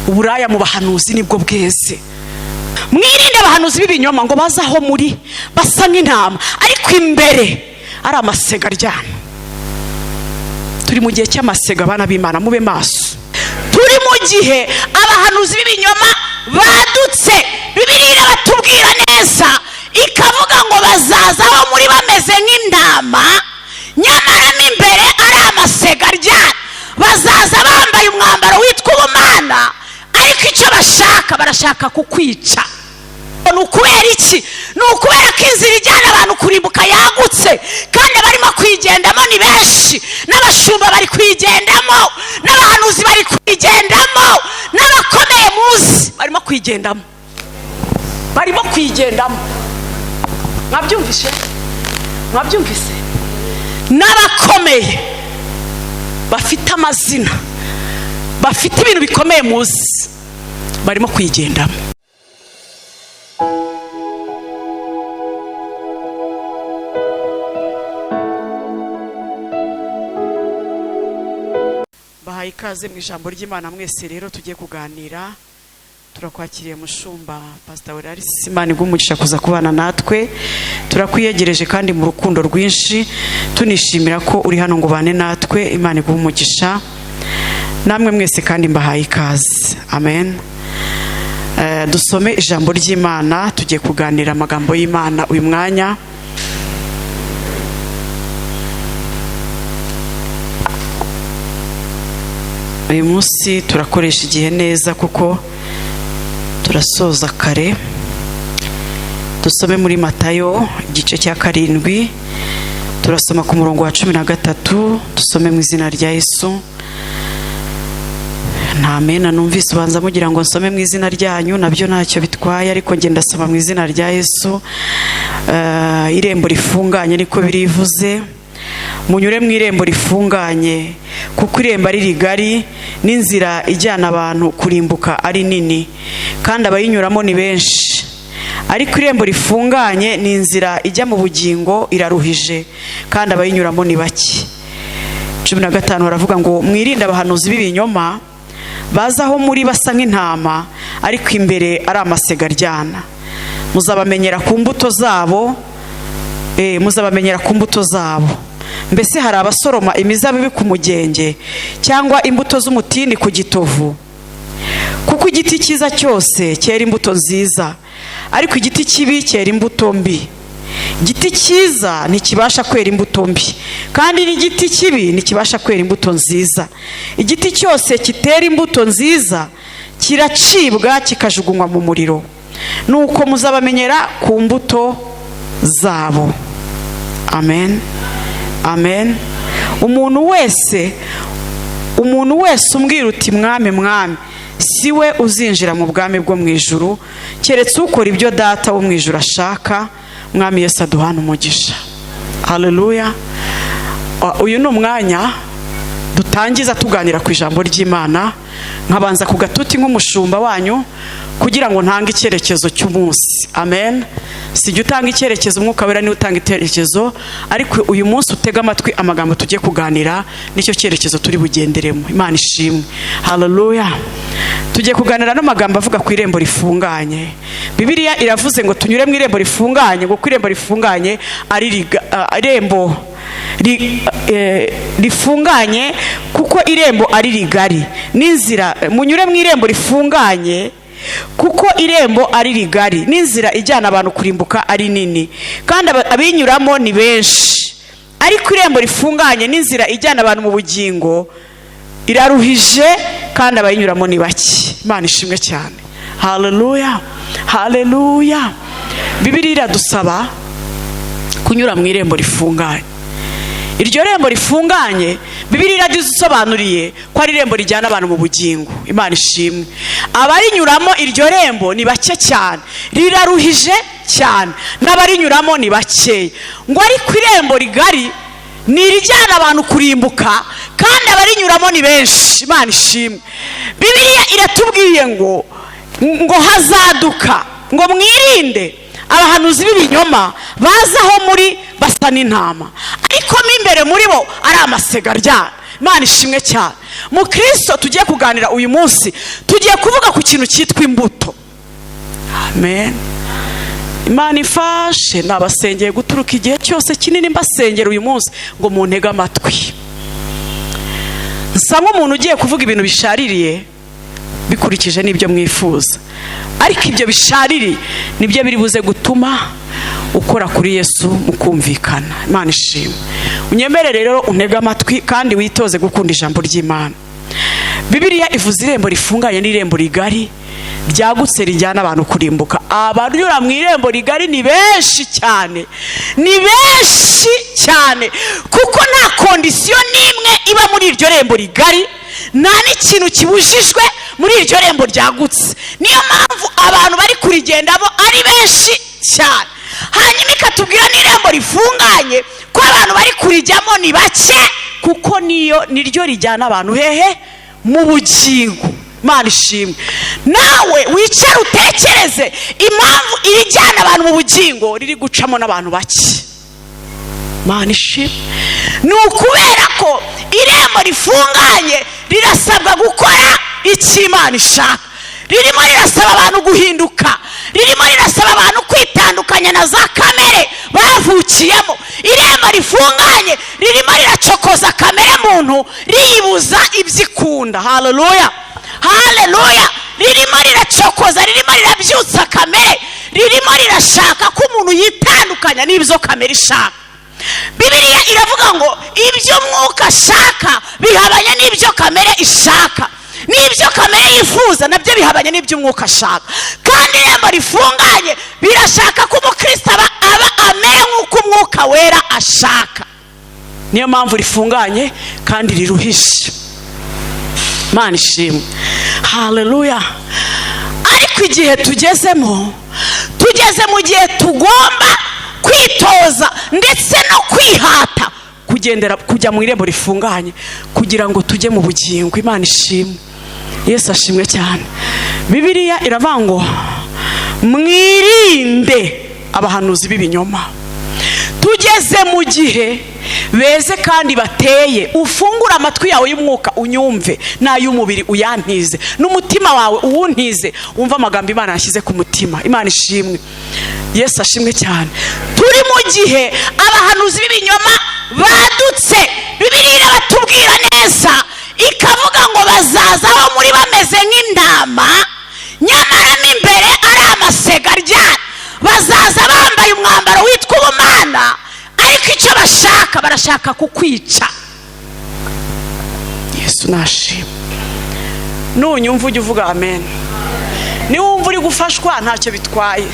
uburaya mu bahanuzi nibwo bweze. Mwirinde abahanuzi b'ibinyoma ngo bazaho muri basa nk'intama ariko imbere ari amasega ry'Imana. Turi mu gihe cy'amasega abana b'Imana, mube maso. Turi mu gihe abahanuzi b'ibinyoma badutse. Bibiliya batubwira neza ikavuga ngo bazazaho muri bameze nk'intama nyamara imbere ari amasega ry'Imana. Bazaza bambaye umwambaro witwa ubumana ariko icyo barashaka kukwica. Ni ukubera iki? Ni ukubera ko inzira ijyana abantu kurimbuka yagutse kandi barimo kwigendamo ni benshi. N'abashumba bari kwigendamo, n'abahanuzi bari kwigendamo, n'abakomeye muzi barimo kwigendamo. Mwabyumvise? N'abakomeye bafite amazina, bafite ibintu bikomeye muzi barimo kwigendamo. Bahaye ikaze mu ijambo ry'Imana mwese. Rero tugiye kuganira, turakwakiriye mushumba Pastor Imana igumugisha kuza kubana natwe. Turakwiyegereje kandi mu rukundo rwinshi, tunishimira ko uri hano ngo bane natwe. Imana igumugisha namwe mwese kandi mbahaye ikaze. Amen. Dusome ijambo ry'Imana, tugiye kuganira amagambo y'Imana uyu mwanya. Uyu munsi turakoresha igihe neza kuko turasoza kare. Dusome muri Matayo igice cya 7, turasoma ku murongo wa 13. Dusome mu izina rya Yesu. Ntamena numvise ubanza mugira ngo nsome mu izina ryanyu, nabyo ntacyo bitwaye, ariko nge ndasoma mu izina rya Yesu. Irembo rifunganye niko birivuze. Munyure mu irembo rifunganye kuko irembo ari rigari n'inzira ijyana abantu kurimbuka ari nini kandi abayinyuramo ni benshi. Ariko irembo rifunganye ni inzira ijya mu bugingo iraruhije kandi abayinyuramo ni bake. 15 baravuga ngo mwirinde abahanuzi b'ibinyoma bazaho muri basa nk'intama ariko imbere ari amasega ry'Imana. Muzabamenyera ku mbuto zabo. Mbese hari abasoroma imizabibu ku mugenge cyangwa imbuto z'umutini ku gitovu? Kuko igiti cyiza cyose cyera imbuto nziza, ariko igiti kibi cyera imbuto mbi. Igiti cyiza ntikibasha kwera imbuto mbi, kandi n'igiti kibi ntikibasha kwera imbuto nziza. Igiti cyose kitera imbuto nziza kiracibwa kikajugunywa mu muriro. Nuko muzabamenyera ku mbuto zabo. Amen. Amen. Umuntu wese umbwira uti mwami mwami, siwe uzinjira mu bwami bwo mu ijuru, keretse ukora ibyo Data wo mu ijuru ashaka. Mwami Yesu aduhana umugisha. Haleluya. Uyu ni umwanya dutangiza tuganira ku ijambo ry'Imana. Nkabanza ku gatuti nk'umushumba wanyu kugira ngo ntange icyerekezo cy'umunsi. Amen. Sijya utanga icyerekezo, umwuka wera ni utanga icyerekezo, ariko uyu munsi utega amatwi amagambo tugiye kuganira nicyo cyerekezo turi bugenderemo. Imana ishimwe. Haleluya. Tugiye kuganira n'amagambo avuga ku irembo rifunganye. Bibiliya iravuze ngo tunyure mu irembo rifunganye, ngo ku irembo rifunganye ari irembo rifunganye kuko irembo ari rigari n'inzira. Munyure mu irembo rifunganye kuko irembo ari rigari n'inzira ijyana abantu kurimbuka ari nini kandi abinyuramo ni benshi. Ariko irembo rifunganye n'inzira ijyana abantu mu bugingo iraruhije kandi abayinyuramo ni bake. Imana ishimwe cyane. Haleluya. Haleluya. Bibiliya iradusaba kunyura mu irembo rifunganye. Iryo rembo rifunganye Bibiliya iradusobanuriye ko ari irembo rijyana abantu mu bugingo. Imana ishimwe. Abarinyuramo iryo rembo ni bake cyane, riraruhije cyane, n'abarinyuramo ni bake. Ngo ariko irembo rigari ni irijyana abantu kurimbuka kandi abarinyuramo ni benshi. Imana ishimwe. Bibiliya iratubwiye ngo hazaduka, ngo mwirinde abahanuzi b'ibinyoma bazaho muri basa n'intama ariko mo imbere muri bo ari amasega ry'Imana. Imana ishimwe cyane. mu Kristo tugiye kuganira uyu munsi, tugiye kuvuga ku kintu cyitwa imbuto. Amen. Imana ifashe, nabasengeye guturuka igihe cyose kinini mbasengera uyu munsi ngo muntege amatwi. Nsa nk'umuntu ugiye kuvuga ibintu bishaririye bikurikije n'ibyo mwifuza, ariko ibyo bishariri nibyo biri buze gutuma ukora kuri Yesu mukumvikana. Imana ishimwe. Unyemerere rero untege amatwi kandi witoze gukunda ijambo ry'Imana. Bibiliya ivuze irembo rifunganye n'irembo rigari ryagutse rijyana abantu kurimbuka. Abanyura mu irembo rigari ni benshi cyane, ni benshi cyane, kuko nta kondisiyo n'imwe iba muri iryo rembo rigari, nta n'ikintu kibujijwe muri iryo rembo ryagutse. Niyo mpamvu abantu bari kurigendamo ari benshi cyane. Hanyuma ikatubwira n'irembo rifunganye ko abantu bari kurijyamo ni bake, kuko niryo rijyana abantu hehe? Mu bugingo. Imana ishimwe. Nawe wicara utekereze impamvu irijyana abantu mu bugingo riri gucamo n'abantu bake. Imana ishimwe. Ni ukubera ko irembo rifunganye rirasabwa gukora icyo Imana ishaka. Ririmo rirasaba abantu guhinduka, ririmo rirasaba abantu kwitandukanya na za kamere bavukiyemo. Irembo rifunganye ririmo riracokoza kamere muntu, riyibuza ibyikunda. Haleluya, haleluya. Ririmo riracokoza, ririmo rirabyutsa kamere, ririmo rirashaka ko umuntu yitandukanya n'ibyo kamere ishaka. Bibiliya iravuga ngo ibyo umwuka ashaka bihabanye n'ibyo kamere ishaka, n'ibyo kamere yifuza nabyo bihabanye n'ibyo umwuka ashaka. Kandi irembo rifunganye birashaka ko umukristo aba amera nk'uko umwuka wera ashaka. Niyo mpamvu rifunganye kandi riruhishe. Imana ishimwe. Haleluya. Ariko igihe tugezemo, tugeze mu gihe tugomba kwitoza ndetse no kwihata kujya mu irembo rifunganye kugira ngo tujye mu bugingo. Imana ishimwe. Yesu ashimwe cyane. Bibiliya iravuga ngo mwirinde abahanuzi b'ibinyoma. Tugeze mu gihe beze kandi bateye. Ufungura amatwi yawe y'umwuka unyumve, n'ay'umubiri uyantize, n'umutima wawe uwuntize, wumva amagambo Imana yashyize ku mutima. Imana ishimwe. Yesu ashimwe cyane. Turi mu gihe abahanuzi b'ibinyoma badutse. Bibiliya irabatubwira neza ikavuga ngo bazazaho muri bameze nk'intama, nyamara n'imbere ari amasega ry'Imana. Bazaza bambaye umwambaro witwa ubumana, ariko icyo bashaka barashaka kukwica. Yesu nashimwe. Nunyumva ujye uvuga amen. Niwumva uri gufashwa ntacyo bitwaye,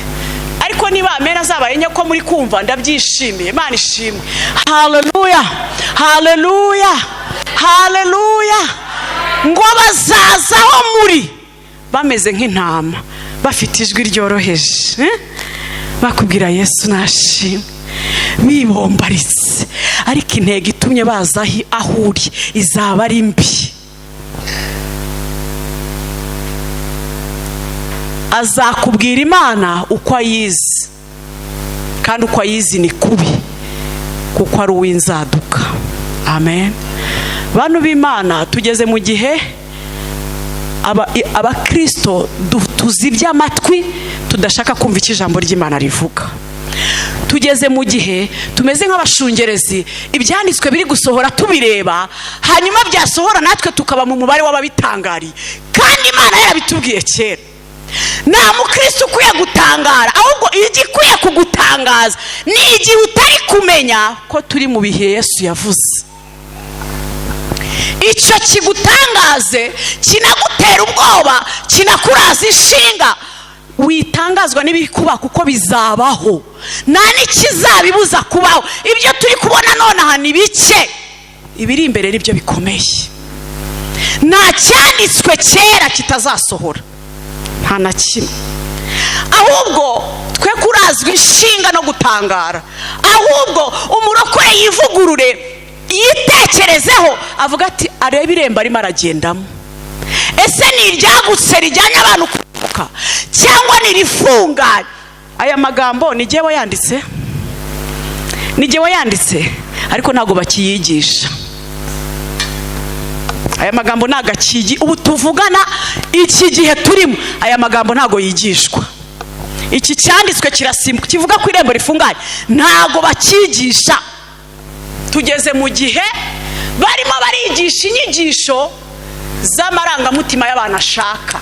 ariko niba amen azabaye nyako muri kumva ndabyishimiye. Imana ishimwe. Haleluya, haleluya, haleluya. Ngo bazazaho muri bameze nk'intama, bafite ijwi ryoroheje, bakubwira Yesu nashimwe, bibombaritse, ariko intego itumye baza aho uri izaba ari mbi. Azakubwira Imana uko ayizi, kandi uko ayizi ni kubi, kuko ari uw'inzaduka. Amen. Bantu b'Imana, tugeze mu gihe abakristo tuzibye amatwi, tudashaka kumva icyo ijambo ry'Imana rivuga. Tugeze mu gihe tumeze nk'abashungerezi, ibyanditswe biri gusohora tubireba, hanyuma byasohora natwe tukaba mu mubare w'ababitangariye, kandi Imana yarabitubwiye kera. Nta mukristo ukwiye gutangara, ahubwo igikwiye kugutangaza ni igihe utari kumenya ko turi mu bihe Yesu yavuze. Icyo kigutangaze, kinagutera ubwoba, kinakuraza ishinga. Witangazwa n'ibikuba kuko bizabaho, nta n'ikizabibuza kubaho. Ibyo turi kubona none aha ni bike, ibiri imbere nibyo bikomeye. Nta cyanditswe kera kitazasohora, nta na kimwe. Ahubwo twe kurazwa inshinga no gutangara, ahubwo umurokore yivugurure, yitekerezeho, avuga ati areba irembo arimo aragendamo. Ese ni iryagutse rijyanye abantu kuvuka, cyangwa ni rifunganye? Aya magambo ni jyewe yanditse, ariko ntabwo bakiyigisha. aya magambo nagakigi ubu tuvugana iki gihe turimo, aya magambo ntago yigishwa. Iki cyanditswe kirasimbuka kivuga ko irembo rifunganye ntago bakigisha. Tugeze mu gihe barimo barigisha inyigisho z'amarangamutima y'abantu ashaka.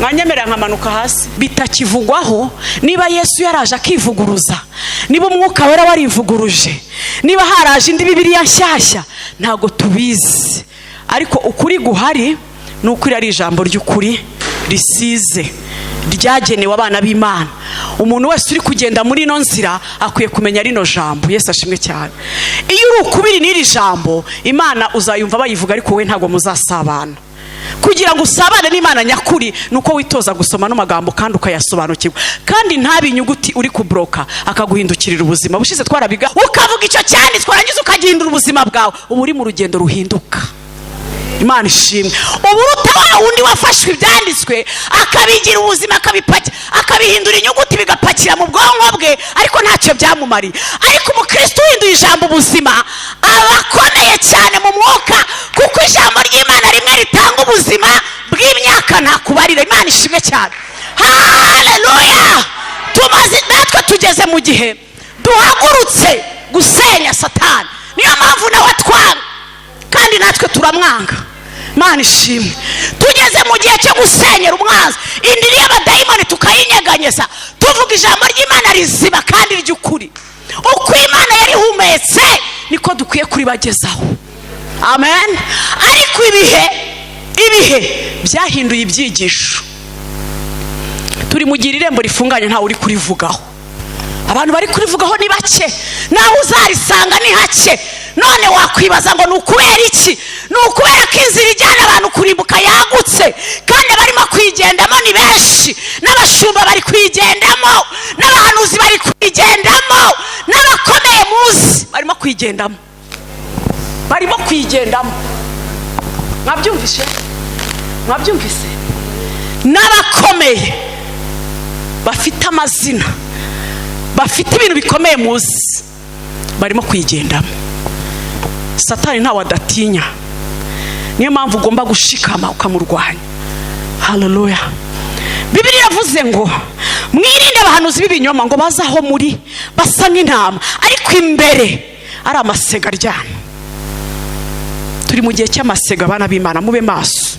Mwanyemerera nkamanuka hasi. Bitakivugwaho niba Yesu yaraje akivuguruza, niba umwuka wera warivuguruje, niba haraje indi Bibiliya nshyashya, ntago tubizi. Ariko ukuri guhari ni ukuri ari ijambo ry'ukuri risize ryagenewe abana b'Imana. Umuntu wese uri kugenda muri ino nzira akwiye kumenya rino jambo. Yesu ashimwe cyane. Iyo uri ukubiri n'iri jambo, Imana uzayumva bayivuga ariko we ntago muzasabana. Kugira ngo usabane n'Imana nyakuri nuko witoza gusoma no magambo kandi ukayasobanukirwa, kandi ntabe inyuguti uri kubroka akaguhindukirira ubuzima. Bushize twarabiga ukavuga icyo cyanditswe warangiza ukagihindura ubuzima bwawe, ubu uri mu rugendo ruhinduka. Imana ishimwe. Uburuta wa wundi wafashwe ibyanditswe akabigira ubuzima, akabihindura inyuguti bigapakira mu bwonko bwe, ariko ntacyo byamumariye. Ariko umukristo uhinduye ijambo ubuzima aba akomeye cyane mu mwuka, kuko ijambo ry'Imana rimwe ritanga ubuzima bw'imyaka ntakubarira. Imana ishimwe cyane. Haleluya. Natwe tugeze mu gihe duhagurutse gusenya Satani. Niyo mpamvu nawe atwanga kandi natwe turamwanga. Imana ishimwe. Tugeze mu gihe cyo gusenyera umwanzi, indiri y'abadayimoni tukayinyeganyeza, tuvuga ijambo ry'Imana rizima kandi ry'ukuri. Uko Imana yarihumetse niko dukwiye kuribagezaho. Amen. Ariko ibihe byahinduye ibyigisho. Turi mu gihe irembo rifunganye ntawe uri kurivugaho. Abantu bari kurivugaho ni bake, nawe uzarisanga ni hake. None wakwibaza ngo nukubera iki? Nukubera ko inzira ijyana abantu kurimbuka yagutse, kandi barimo kwigendamo ni benshi. N'abashumba bari kwigendamo, n'abahanuzi bari kwigendamo, n'abakomeye muzi barimo kwigendamo. Mwabyumvise? N'abakomeye bafite amazina, bafite ibintu bikomeye muzi barimo kwigendamo. Satani ntawe adatinya, niyo mpamvu ugomba gushikama ukamurwanya. Haleluya. Bibiliya yavuze ngo mwirinde abahanuzi b'ibinyoma ngo bazaho muri basa nk'intama ariko imbere ari amasega ry'Imana. Turi mu gihe cy'amasega abana b'Imana, mube maso.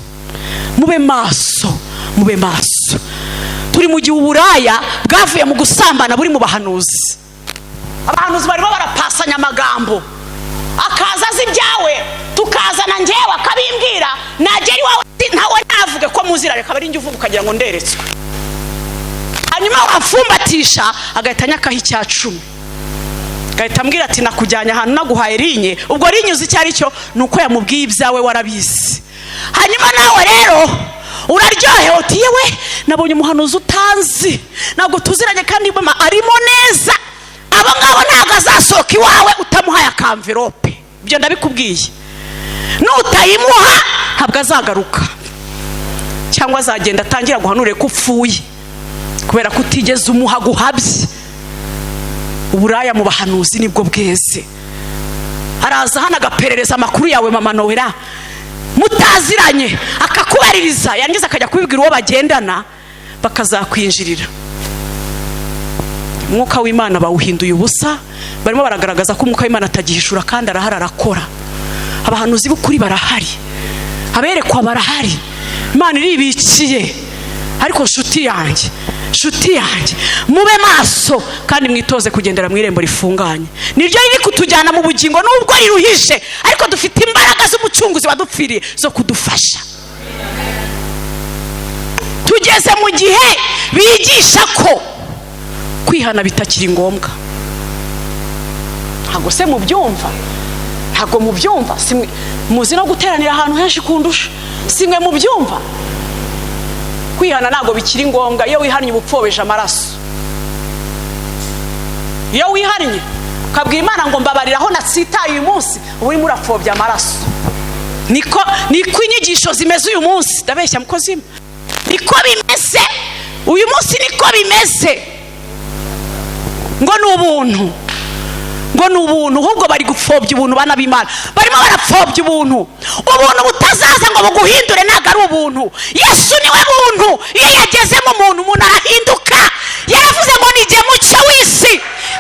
Turi mu gihe uburaya bwavuye mu gusambana buri mu bahanuzi. Abahanuzi barimo barapasanya amagambo, akaza azi ibyawe tukazana njyewe akabimbwira, nagera iwawe ntawe navuge ko muzira, reka bari njye uvuga ukagira ngo nderetswe. Hanyuma wafumbatisha agahita anyakaho icya10, agahita ambwira ati nakujyanye ahantu naguhaye rinye. Ubwo rinye uzi icyo ari cyo, nuko yamubwiye ibyawe warabizi. Hanyuma nawe rero uraryohewe uti yewe nabonye umuhanuzi utanzi, ntabwo tuziranye kandi mama arimo neza. Abo ngabo ntabwo azasohoka iwawe utamuhaye akamverope. Ibyo ndabikubwiye. Nutayimuha ntabwo azagaruka, cyangwa azagenda atangira guhanure ko upfuye kubera ko utigeze umuha guhabye. Uburaya mu bahanuzi nibwo bweze. Araza hano agaperereza amakuru yawe mama Noella mutaziranye, akakubaririza, yangiza akajya kubibwira uwo bagendana, bakazakwinjirira. Umwuka w'Imana bawuhinduye ubusa, barimo baragaragaza ko umwuka w'Imana atagihishura kandi arahari arakora. Abahanuzi b'ukuri barahari, aberekwa barahari, Imana iribikiye. Ariko nshuti yanjye, mube maso kandi mwitoze kugendera mu irembo rifunganye. Niryo riri kutujyana mu bugingo nubwo riruhishe, ariko dufite imbaraga z'umucunguzi wadupfiriye zo kudufasha. Tugeze mu gihe bigisha ko kwihana bitakiri ngombwa. Ntago se mubyumva? Ntago mubyumva? Simwe muzi no guteranira ahantu henshi kundusha. Simwe mubyumva? Kwihana ntago bikiri ngombwa. Iyo wihannye ubupfobeje amaraso. Iyo wihannye ukabwira Imana ngo mbabariraho natsitaye uyu munsi, uri murapfobya amaraso. Niko inyigisho zimeze uyu munsi. Ndabeshya mukozi? Niko bimeze uyu munsi, niko bimeze. Ngo n'ubuntu ngo ni ubuntu, ahubwo bari gupfobya ubuntu. Bana b'Imana barimo barapfobya ubuntu. Ubuntu butazaza ngo buguhindure ntabwo ari ubuntu. Yesu niwe buntu. Iyo yageze mu muntu, umuntu arahinduka. Yaravuze ngo ni jye mucyo w'isi.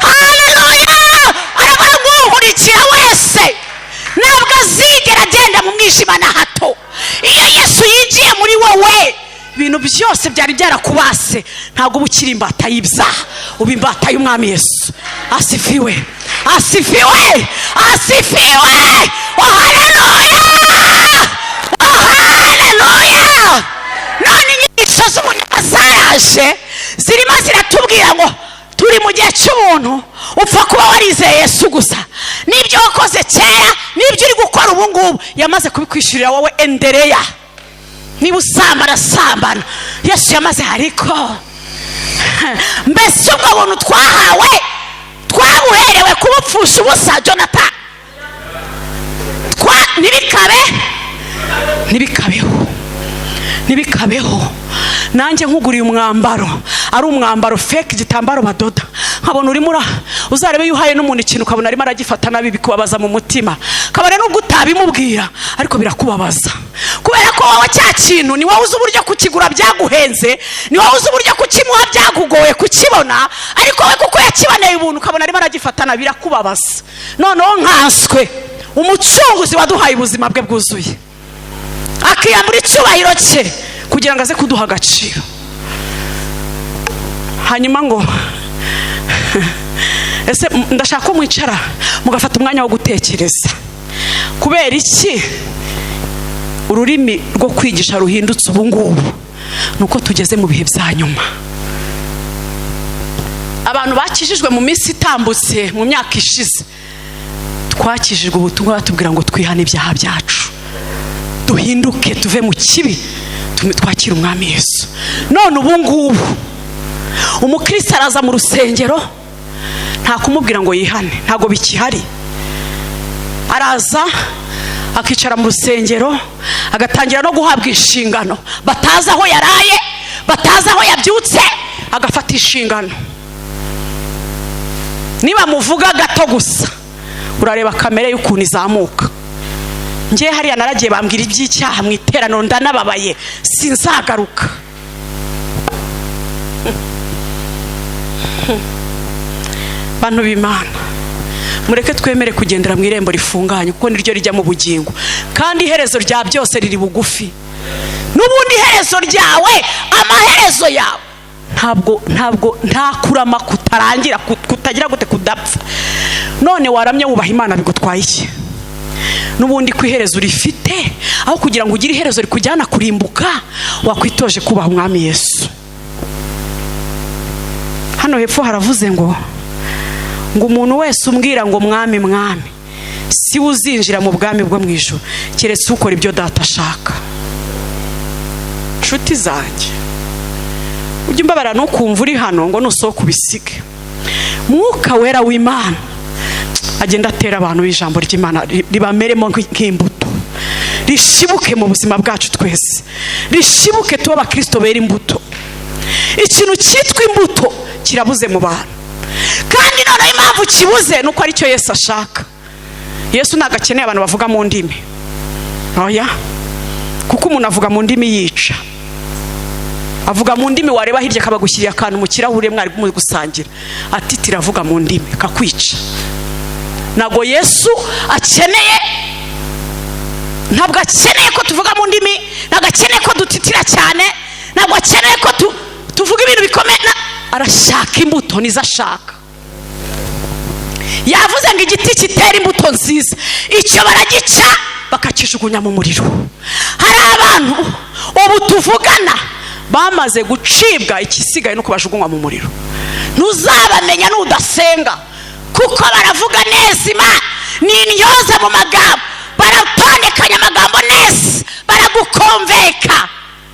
Haleluya! Aravuga ngo unkurikira wese ntabwo azigera agenda mu mwijima na hato. Iyo Yesu yigiye muri wowe, ibintu byose byari byarakubase, ntabwo uba ukiri imbata y'ibyaha, uba imbata y'Umwami Yesu. Asifiwe, asifiwe, asifiwe. Oh haleluya, oh haleluya. None inyigisho z'ubunyama zaraje, zirimo ziratubwira ngo turi mu gihe cy'ubuntu. Upfa kuba warizeye Yesu gusa. N'ibyo wakoze kera, n'ibyo uri gukora ubu ngubu, yamaze kubikwishyurira wowe. Endereya. Niba usambana sambana, Yesu yamaze. Ariko mbese ubwo buntu twahawe twabuherewe kubupfusha ubusa, Jonathan? Ntibikabeho. Nanjye nkuguriye umwambaro, ari umwambaro fake, igitambaro badoda, nkabona urimo uzarebe iyo uhaye n'umuntu ikintu ukabona arimo aragifata nabi, bikubabaza mu mutima. Kabone nubwo utabimubwira, ariko birakubabaza, kubera ko wowe cya kintu ni wowe uzi uburyo kukigura byaguhenze, ni wowe uzi uburyo kukimuha byagugoye kukibona, ariko we kuko yakiboneye ubuntu ukabona arimo aragifata nabi, birakubabaza. Noneho nkanswe umucunguzi waduhaye ubuzima bwe bwuzuye, akiyambura icyubahiro cye kugira ngo aze kuduha agaciro. Hanyuma ngo ese ndashaka ko mwicara mugafata umwanya wo gutekereza. Kubera iki ururimi rwo kwigisha ruhindutse ubu ngubu? Nuko tugeze mu bihe bya nyuma. Abantu bakijijwe mu minsi itambutse, mu myaka ishize, twakijijwe ubutumwa batubwira ngo twihane ibyaha byacu, duhinduke, tuve mu kibi, twakira Umwami Yesu. None ubu ngubu umukristo araza mu rusengero, nta kumubwira ngo yihane, ntago bikihari. Araza akicara mu rusengero, agatangira no guhabwa inshingano, batazi aho yaraye, batazi aho yabyutse, agafata inshingano. Niba muvuga gato gusa, urareba kamere y'ukuntu izamuka. Ngiye hariya naragiye bambwira iby'icyaha mu iteraniro, ndanababaye, sinzagaruka. Bantu b'Imana, mureke twemere kugendera mu irembo rifunganye, kuko niryo rijya mu bugingo, kandi iherezo rya byose riri bugufi. N'ubundi iherezo ryawe, amaherezo yawe nta kurama kutarangira, kutagira gute, kudapfa. None waramye wubaha Imana, bigutwaye iki? N'ubundi ku iherezo rifite, aho kugira ngo ugire iherezo rikujyana kurimbuka, wakwitoje kubaha Umwami Yesu. Hano hepfo haravuze ngo umuntu wese umbwira ngo mwami mwami, si uzinjira mu bwami bwo mu ijuru, keretse ukora ibyo Data ashaka. Nshuti zanjye, ujye umbabara nukumva uri hano ngo nusohoka ubisige. Mwuka wera w'Imana agenda atera abantu b'ijambo ry'Imana, ribameremo nk'imbuto, rishibuke mu buzima bwacu twese, rishibuke tuba abakristo bera imbuto. Ikintu cyitwa imbuto kirabuze mu bantu, kandi noneho impamvu kibuze nuko ari cyo Yesu ashaka. Yesu ntabwo akeneye abantu bavuga mu ndimi, oya, kuko umuntu avuga mu ndimi yica. Avuga mu ndimi, wareba hirya akabagushyiriye akantu mu kirahure mwari mu gusangira, ati tiravuga mu ndimi, kakwica. Ntabwo Yesu akeneye, ntabwo akeneye ko tuvuga mu ndimi, ntabwo akeneye ko dutitira cyane, ntabwo akeneye ko tuvuga ibintu bikomeye. Arashaka imbuto, nizo ashaka. Yavuze ngo igiti kitera imbuto nziza, icyo baragica bakakijugunya mu muriro. Hari abantu ubu tuvugana bamaze gucibwa, ikisigaye nuko bajugunywa mu muriro. Ntuzabamenya nudasenga, kuko baravuga neza Imana, ni intyoza mu magambo, baratondekanya amagambo neza, baragukomveka,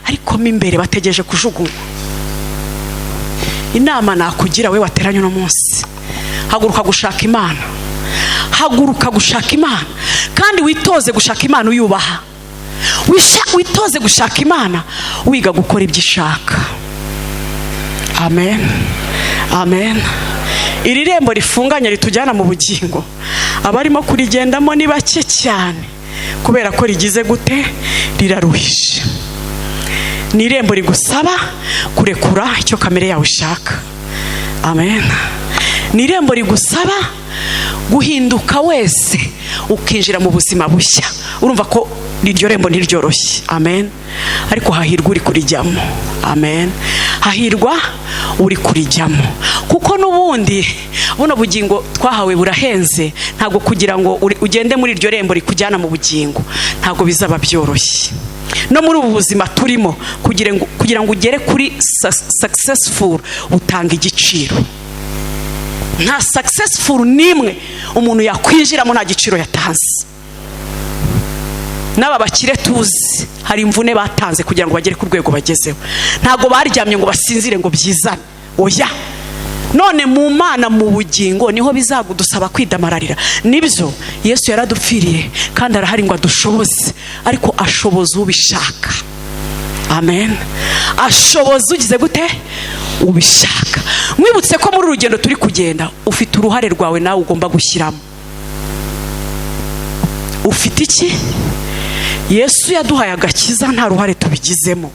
ariko mo imbere bategereje kujugunywa. Inama nakugira we wateranye uno munsi, haguruka gushaka Imana, haguruka gushaka Imana, kandi witoze gushaka Imana uyubaha. Witoze gushaka Imana wiga gukora ibyo ishaka. Amen, amen. iri rembo rifunganye ritujyana mu bugingo, abarimo kurigendamo ni bake cyane, kubera ko rigize gute, riraruhije. Ni irembo rigusaba kurekura icyo kamere yawe ishaka. Amen. Ni irembo rigusaba guhinduka wese ukinjira mu buzima bushya. Urumva ko iryo rembo ntiryoroshye. Amen. Ariko hahirwa uri kurijyamo. Amen. Hahirwa uri kurijyamo, kuko n'ubundi buno bugingo twahawe burahenze. Ntabwo kugira ngo ugende muri iryo rembo rikujyana mu bugingo, ntabwo bizaba byoroshye. No muri ubu buzima turimo, kugira ngo ugere kuri successful, utanga igiciro. Nta successful nimwe umuntu yakwinjiramo nta giciro yatanze. N'aba bakire tuzi hari imvune batanze kugira ngo bagere ku rwego bagezeho. Ntabwo baryamye ngo basinzire ngo byizane, oya. None mu Mana mu bugingo niho bizagudusaba kwidamararira. Nibyo Yesu yaradupfiriye kandi arahari ngo adushoboze, ariko ashoboza ubishaka. Amen. Ashoboza ugize gute, ubishaka. Mwibutse ko muri urugendo turi kugenda ufite uruhare rwawe nawe ugomba gushyiramo. Ufite iki? Yesu yaduhaye agakiza, nta ruhare tubigizemo.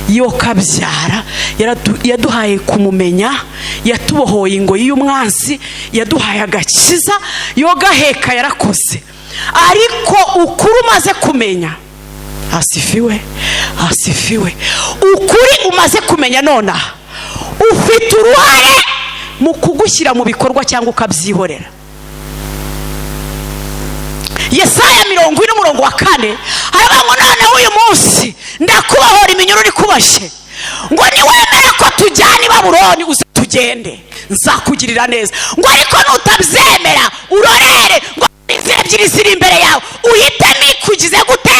Yo kabyara yaduhaye kumumenya, yatubohoye ingoyi y'umwansi, yaduhaye agakiza, yo gaheka yarakoze. Ariko ukuri umaze kumenya, asifiwe, asifiwe, ukuri umaze kumenya nona ufite uruhare mu kugushyira mu bikorwa cyangwa ukabyihorera. Yesaya 40:4 haravuga ngo noneho uyu munsi ndakubohora iminyururu ikubashye, ngo niwemera ko tujyana i Babuloni uze tugende nzakugirira neza, ngo ariko nutabyemera urorere ngo inzira ebyiri ziri imbere yawe uhitemo ikugize gute,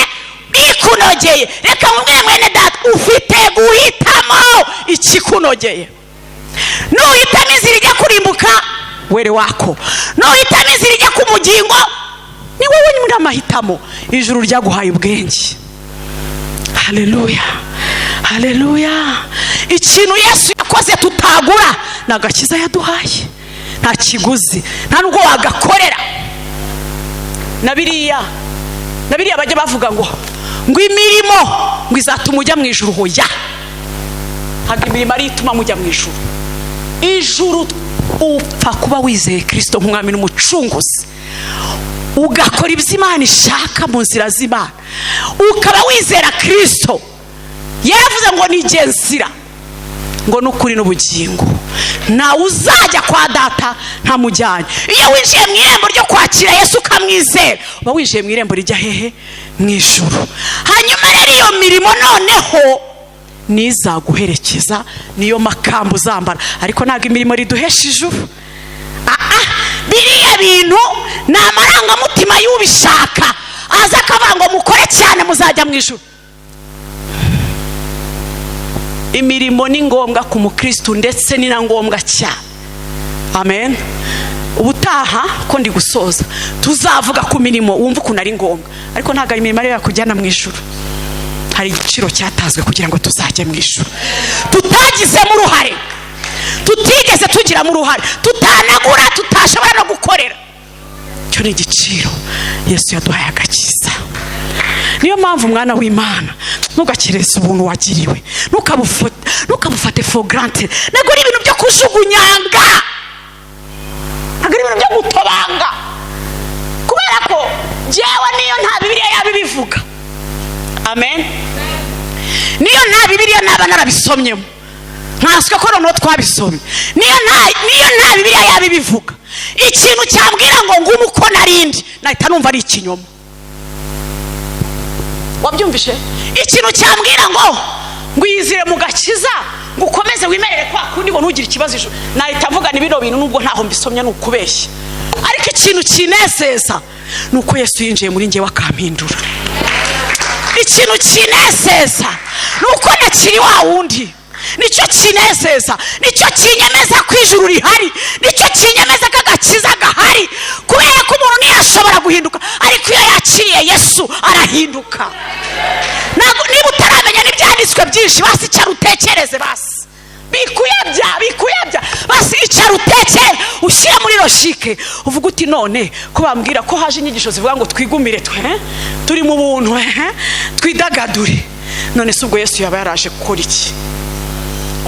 ikunogeye. Reka mubwire mwene data, ufite guhitamo ikikunogeye. Nuhitamo inzira ijya kurimbuka, were wako. Nuhitamo inzira ijya ku mugingo, ni wowe nyine amahitamo. Ijuru ryaguhaye ubwenge. Haleluya, haleluya. Ikintu Yesu yakoze tutagura ni agakiza yaduhaye, nta kiguzi, nta nubwo wagakorera. Na biriya bajya bavuga ngo imirimo ngo izatuma ujya mu ijuru. Hoya, ntabwo imirimo ari ituma mujya mu ijuru. Ijuru upfa kuba wizeye Kristo nk'umwami n'umucunguzi, ugakora ibyo Imana ishaka mu nzira z'Imana, ukaba wizera Kristo. Yaravuze ngo ni nzira, ngo n'ukuri n'ubugingo, nawe uzajya kwa Data ntamujyanye. Iyo winjiye mu irembo ryo kwakira Yesu ukamwizera, uba winjiye mu irembo rijya hehe, mu ijuru. Hanyuma rero iyo mirimo noneho nizaguherekeza, niyo makamba uzambara. Ariko ntabwo imirimo riduhesha ijuru. Biriya bintu ni amarangamutima y'ubishaka, aza akavuga ngo mukore cyane muzajya mu ijuru. Imirimo ni ngombwa ku mukristo, ndetse ni na ngombwa cyane. Amen. Ubutaha ko ndi gusoza tuzavuga ku mirimo wumva ukuntu ari ngombwa, ariko ntabwo imirimo ariyo yakujyana mu ijuru. Hari igiciro cyatazwe kugira ngo tuzajye mu ijuru, tutagizemo uruhare, tutigeze tugiramo uruhare, tutanagura, tutashobora no gukorera. Cyo ni igiciro Yesu yaduhaye agakiza. Niyo mpamvu mwana w'Imana, ntugakireze ubuntu wagiriwe, ntukabufate for granted. Ntabwo ari ibintu byo kujugunyanga, ntabwo ari ibintu byo gutobanga, kubera ko jewe niyo nta Bibiliya yabibivuga. Amen. Niyo nta Bibiliya naba narabisomyemo, ntaswe ko noneho twabisomye. Niyo nta Bibiliya yabibivuga, ikintu cyambwira ngo ngumu uko narindi, nahita numva ari ikinyoma. Wabyumvishe? Ikintu cyambwira ngo yizire mu gakiza, ngo ukomeze wimerere kwa kundi ngo ntugire ikibazo ijuru, nahita mvuga ni bino bintu nubwo ntaho mbisomye n'ukubeshya. Ariko ikintu kinezeza nuko Yesu yinjiye muri njye wakampindura. Ikintu kinezeza nuko nakiri wa wundi. Nicyo kinezeza, nicyo kinyemeza ko ijuru rihari, nicyo kinyemeza ko agakiza gahari. Kubera ko umuntu ntiyashobora guhinduka, ariko iyo yakiriye Yesu arahinduka. Niba utaramenya n'ibyanditswe byinshi, basi cyane utekereze basi. bikuyabya basi icara uteke ushyire muri logique uvuga uti none ko bambwira ko haje inyigisho zivuga ngo twigumire turi mu buntu twidagadure, none se ubwo Yesu yaba yaraje gukora iki?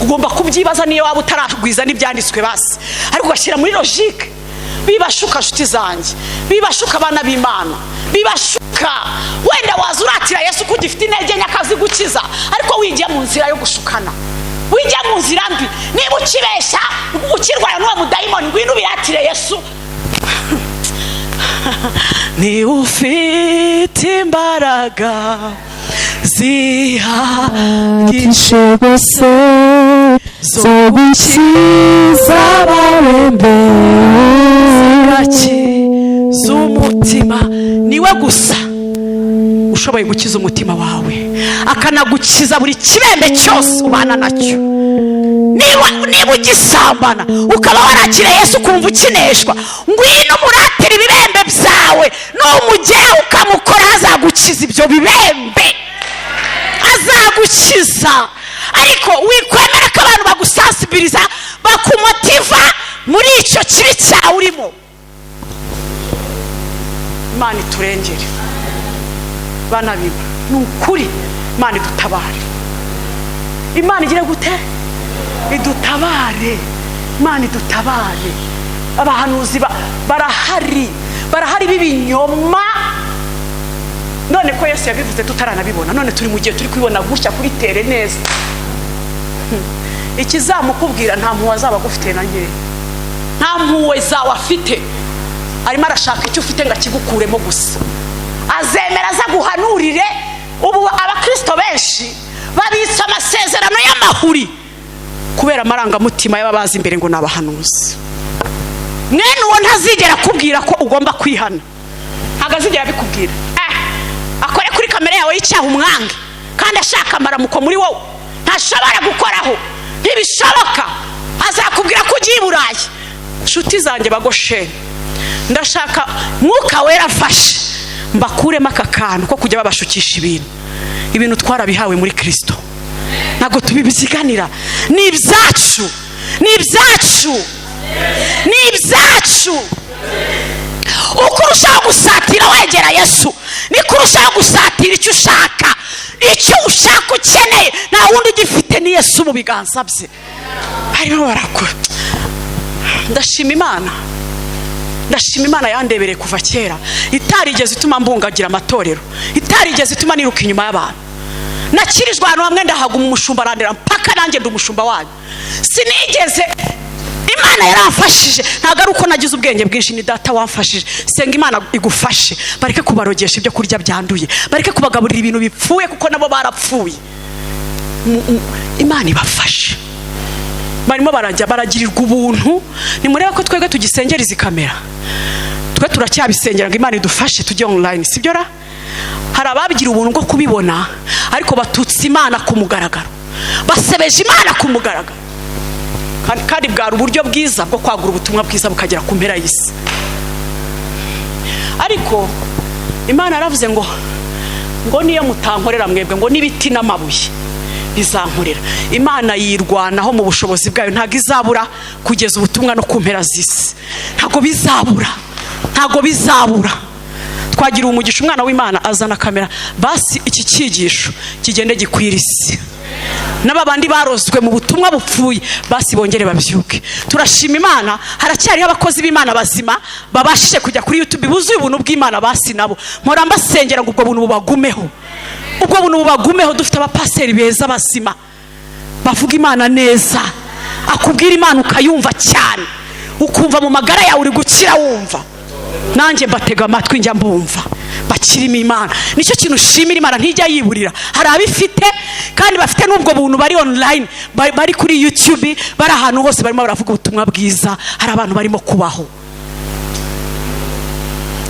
Ugomba kubyibaza niyo waba utaragwiza n'ibyanditswe basi, ariko ugashyira muri logique. Bibashuka nshuti zanjye, bibashuka abana b'Imana, bibashuka wenda waza uratira Yesu ko ugifite intege nke akazigukiza, ariko wijya mu nzira yo gushukana, wijya mu nzira mbi. Niba ukibeshya ukirwara n'uwo mudayimoni, ngwino ubiratire Yesu. Ni ufite imbaraga zihagije bose zo gukiza ababembe z'umutima. Niwe gusa ushoboye gukiza umutima wawe, akanagukiza buri kibembe cyose ubana nacyo. Niba ugisambana ukaba warakira Yesu ukumva ukineshwa, ngwino umuratire ibibembe byawe, n'umugeraho ukamukora, azagukiza ibyo bibembe, azagukiza. Ariko wikwemera ko abantu bagusasibiriza, bakumotiva muri icyo kibi cyawe urimo. Imana iturengere bana biba, ni ukuri. Imana idutabare, Imana igire gute? Idutabare, Imana idutabare. Abahanuzi barahari b'ibinyoma. None ko Yesu yabivuze tutaranabibona, none turi mu gihe turi kubibona gutya kuri tere neza. Ikizamukubwira nta mpuhwe azaba agufite na nkeya, nta mpuhwe zawe afite. Arimo arashaka icyo ufite ngo akigukuremo gusa. Azemera aza guhanurire. Ubu abakristo benshi babitsa amasezerano y'amahuri kubera amarangamutima y'ababazi imbere ngo nabahanuzi. Mwene uwo ntazigera kubwira ko ugomba kwihana, ntabwo azigera bikubwira. Akore kuri kamera yawe y'icyaha umwange, kandi ashaka amaramuko muri wowe ntashobora gukoraho, ntibishoboka. Azakubwira ko ugiye i Buraya. Nshuti zanjye bagoshene, ndashaka Mwuka Wera afashe mbakuremo aka kantu ko kujya babashukisha ibintu twarabihawe muri Kristo, ntabwo tubibyiganira. Ni ibyacu, ni ibyacu, ni ibyacu. Uko urushaho gusatira wegera Yesu, niko urushaho gusatira icyo ushaka. Icyo ushaka ukeneye nta wundi ugifite, ni Yesu mu biganza bye. Arimo barakora. Ndashima Imana yandebereye kuva kera, itarigeze ituma mbungagira amatorero, itarigeze ituma niruka inyuma y'abantu. Nakirijwe ahantu hamwe ndahaguma, umushumba arandera mpaka nanjye ndi umushumba wanyu. Sinigeze. Imana yaramfashije, ntabwo ari uko nagize ubwenge bwinshi, ni Data wamfashije. Senga Imana igufashe, bareke kubarogesha ibyo kurya byanduye, bareke kubagaburira ibintu bipfuye kuko nabo barapfuye. Imana ibafashe. Barimo baragirirwa ubuntu. Nimurebe ko twebwe tugisengera izi kamera, twe turacyabisengera ngo Imana idufashe tujye online, sibyo ra? Hari ababigira ubuntu bwo kubibona, ariko batutse Imana ku mugaragaro, basebeje Imana ku mugaragaro. Kandi bwari uburyo bwiza bwo kwagura ubutumwa bwiza bukagera ku mpera y'isi. Ariko Imana yaravuze ngo niyo mutankorera mwebwe, ngo n'ibiti n'amabuye bizankorera. Imana yirwanaho mu bushobozi bwayo, ntabwo izabura kugeza ubutumwa no ku mpera z'isi. Ntabwo bizabura. Twagira umugisha umwana w'Imana azana kamera, basi iki cyigisho kigende gikwira isi. N'abandi barozwe mu butumwa bupfuye basi bongere babyuke. Turashima Imana, haracyariho abakozi b'Imana bazima babashije kujya kuri YouTube buzuye ubuntu bw'Imana, basi nabo mpora mbasengera ngo ubwo buntu bubagumeho. Dufite abapaseri beza bazima bavuga Imana neza, akubwira Imana ukayumva cyane, ukumva mu magara yawe uri gukira wumva. Nanjye mbatega amatwi njya mbumva bakirimo Imana. Nicyo kintu ushimira Imana, ntijya yiburira. Hari abifite kandi bafite n'ubwo buntu, bari online, bari kuri YouTube, bari ahantu hose barimo baravuga ubutumwa bwiza. Hari abantu barimo kubaho.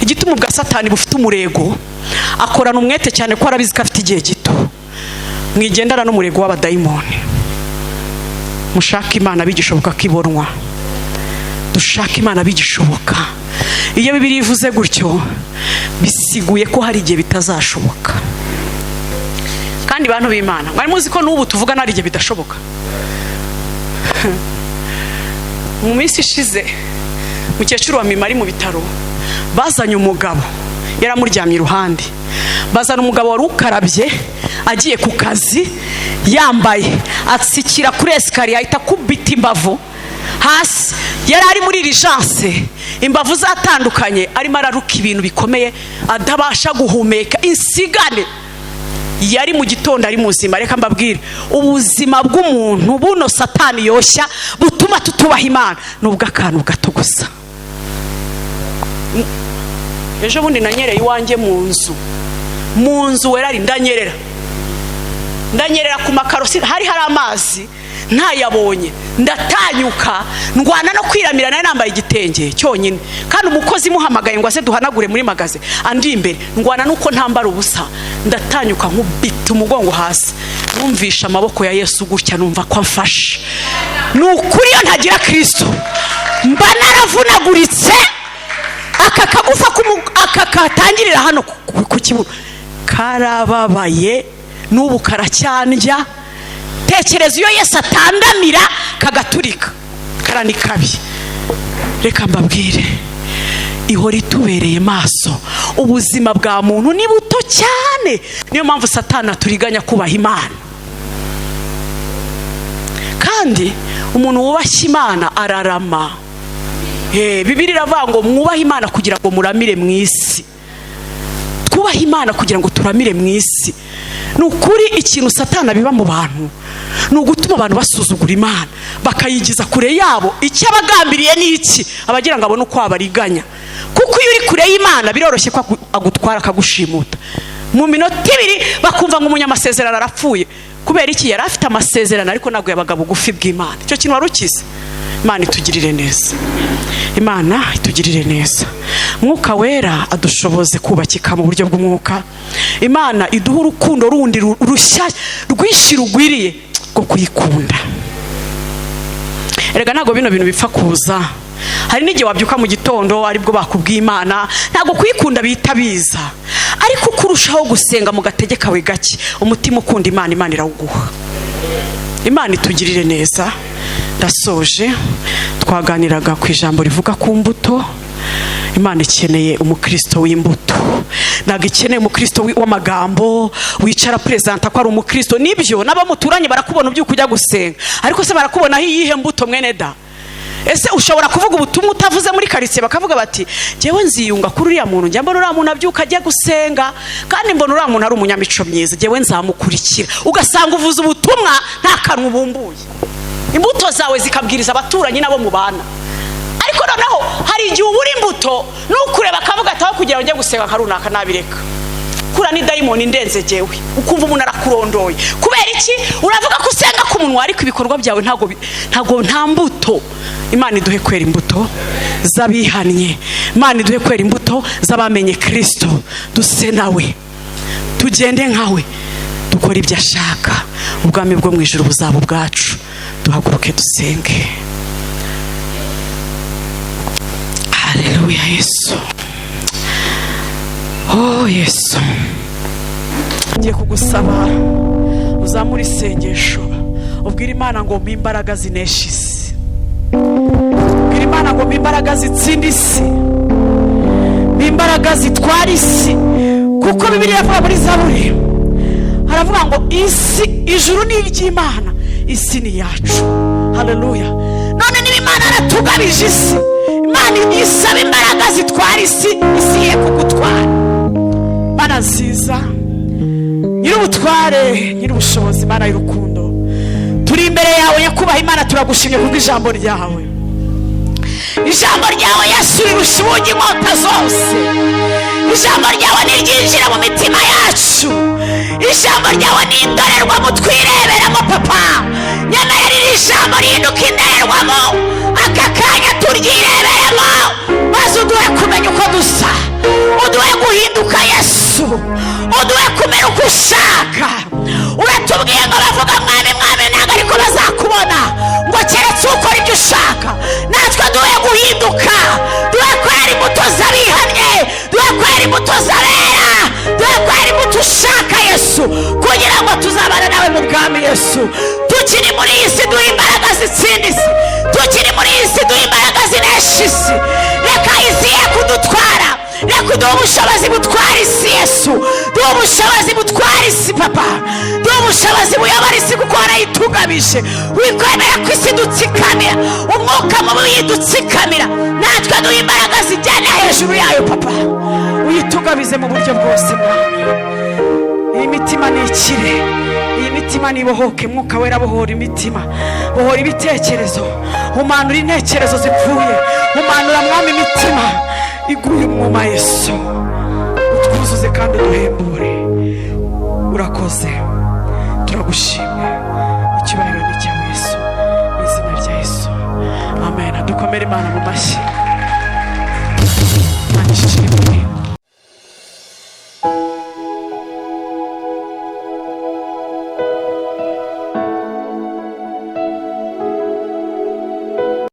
Igitumu bwa Satani bufite umurego, akorana umwete cyane ko arabizi ko afite igihe gito. Mwigendana n'umurego w'abadayimoni. Mushaka Imana bigishoboka kibonwa, dushaka Imana bigishoboka. Iyo Bibiliya ivuze gutyo bisiguye ko hari igihe bitazashoboka. Kandi bantu b'Imana, mwari muzi ko n'ubu tuvuga nari igihe bidashoboka. mu minsi ishize mukecuru wa mima ari mu bitaro, bazanye umugabo yaramuryamye iruhande, bazana umugabo wari ukarabye agiye ku kazi yambaye, atsikira kuri esikariye ahita kubita imbavu hasi. Yari ari muri urgence, imbavu zatandukanye, arimo araruka ibintu bikomeye adabasha guhumeka insigane. Yari mu gitondo ari muzima. Reka mbabwire, ubuzima bw'umuntu buno satani yoshya butuma tutubaha Imana nubwo akantu gato gusa. Ejo bundi nanyereye iwanjye mu nzu werari, ndanyerera ku makarosi, hari amazi ntayabonye, ndatanyuka ndwana no kwiramira, nari nambaye igitenge cyonyine, kandi umukozi muhamagaye ngo aze duhanagure muri magaze andi imbere, ndwana nuko ntambara ubusa, ndatanyuka nkubita umugongo hasi, numvisha amaboko ya Yesu gutya, numva ko amfashe. Nukuri yo ntagira Kristo mba naravunaguritse, aka kagufa aka katangirira hano ku kibuno karababaye, n'ubu karacyandya. Tekereza iyo Yesu atandamira kagaturika, karani kabi. Reka mbabwire, ihora itubereye maso. Ubuzima bwa muntu ni buto cyane, niyo mpamvu satani aturiganya kubaha Imana. Kandi umuntu wubashye Imana ararama. Bibiliya iravuga ngo mwubahe Imana kugira ngo muramire mu isi. Twubahe Imana kugira ngo turamire mu isi. Nukuri ikintu satana biba mu bantu ni ugutuma abantu basuzugura Imana, bakayigiza kure yabo. Icyo abagambiriye ni iki? Abagira ngo abone uko abariganya. Kuko iyo uri kure y'Imana biroroshye ko agutwara akagushimuta. Mu minota ibiri bakumva ngo umunyamasezerano arapfuye. Kubera iki? Yari afite amasezerano ariko ntabwo yabaga bugufi bw'Imana. Icyo kintu warukize. Imana itugirire neza. Imana itugirire neza. Mwuka wera adushoboze kubakika mu buryo bw'umwuka. Imana iduha urukundo rundi rushya rwinshi rugwiriye rwo kuyikunda. Erega ntago bino bintu bipfa kuza. Hari n'igihe wabyuka mu gitondo aribwo bakubwiye Imana, ntago kuyikunda bihita biza. Ariko kurushaho gusenga mu gatege kawe gake, umutima ukunda Imana, Imana irawuguha. Imana itugirire neza. Ndasoje, twaganiraga ku ijambo rivuga ku mbuto. Imana ikeneye umukristo w'imbuto, ntabwo ikeneye umukristo w'amagambo wicara presenta ko ari umukristo. Nibyo n'abamuturanye barakubona ubyuka ujya gusenga, ariko se barakubona aho iyihe mbuto mwene da? Ese ushobora kuvuga ubutumwa utavuze muri karitsiye, bakavuga bati jewe nziyunga kuri uriya muntu, njya mbona uriya muntu abyuka ajya gusenga, kandi mbona uriya muntu ari umunyamico myiza, jewe nzamukurikira. Ugasanga uvuze ubutumwa nta kanwa ubumbuye, imbuto zawe zikabwiriza abaturanyi nabo mubana. Ariko noneho hari igihe ubura imbuto nukureba akavuga ataho kugira ngo njye gusenga nka runaka nabireka, kura ni dayimoni ndenze jewe, ukumva umuntu arakurondoye. Kubera iki? Uravuga ko usenga ku munwa ariko ibikorwa byawe ntago nta mbuto. Imana iduhe kwera imbuto z'abihannye, Imana iduhe kwera imbuto z'abamenye Kristo, duse nawe, tugende nkawe, dukora ibyo ashaka. Ubwami bwo mu ijuru buzaba ubwacu. Duhaguruke dusenge. Haleluya Yesu. Oh Yesu, ngiye kugusaba uzamura isengesho, ubwira Imana ngo mpa imbaraga zinesha isi, ubwira Imana ngo mpa imbaraga zitsinda isi, mpa imbaraga zitwara isi. Kuko Bibiliya ivuga muri Zaburi, haravuga ngo isi, ijuru ni iry'Imana, isi ni yacu. Haleluya. None niba Imana aratugabije isi, Imana isaba imbaraga zitwara isi, isi ye kugutwara. Mana nziza, nyir'ubutware, nyir'ubushobozi, Mana y'urukundo, turi imbere yawe nyakubahwa Imana, turagushimye kubwo ijambo ryawe. Ijambo ryawe Yesu rirusha ubugi inkota zose. Ijambo ryawe niryinjira mu mitima yacu. Ijambo ryawe ni indorerwamo twireberamo papa. Nyamara riri jambo rihinduka indorerwamo, aka kanya turyireberemo, maze uduhe kumenya uko dusa, uduhe guhinduka Yesu, uduhe kumenya uko ushaka. Uratubwiye ngo bavuga mwami mwami ntabwo ariko bazakubona, ngo keretse ukora ibyo ushaka. Natwe duhe guhinduka, duhe kwera imbuto z'abihannye, duhe kwera imbuto z'abera, duhe kwera imbuto ushaka Yesu, kugira ngo tuzabane nawe mu bwami Yesu. Tukiri muri iyi si duhe imbaraga zitsinda isi. uduhe ubushobozi butwara isi Yesu, duhe ubushobozi butwara isi Papa, duhe ubushobozi buyobora isi kuko warayitugabije. Wikwemera ko isi dutsikamira, umwuka mubi yidutsikamira, natwe duhe imbaraga zijyana hejuru yayo Papa, uyitugabize mu buryo bwose Mwami. Iyi mitima ni ikire, iyi mitima nibohoke. Mwuka wera bohora imitima, bohora ibitekerezo, umanura intekerezo zipfuye, umanura Mwami imitima iguye umwuma Yesu, utwuzuze kandi uduhembure. Urakoze, turagushimye, icyubahiro ni cyawe Yesu, mu izina rya Yesu, amen. Dukomere Imana mu mashyi.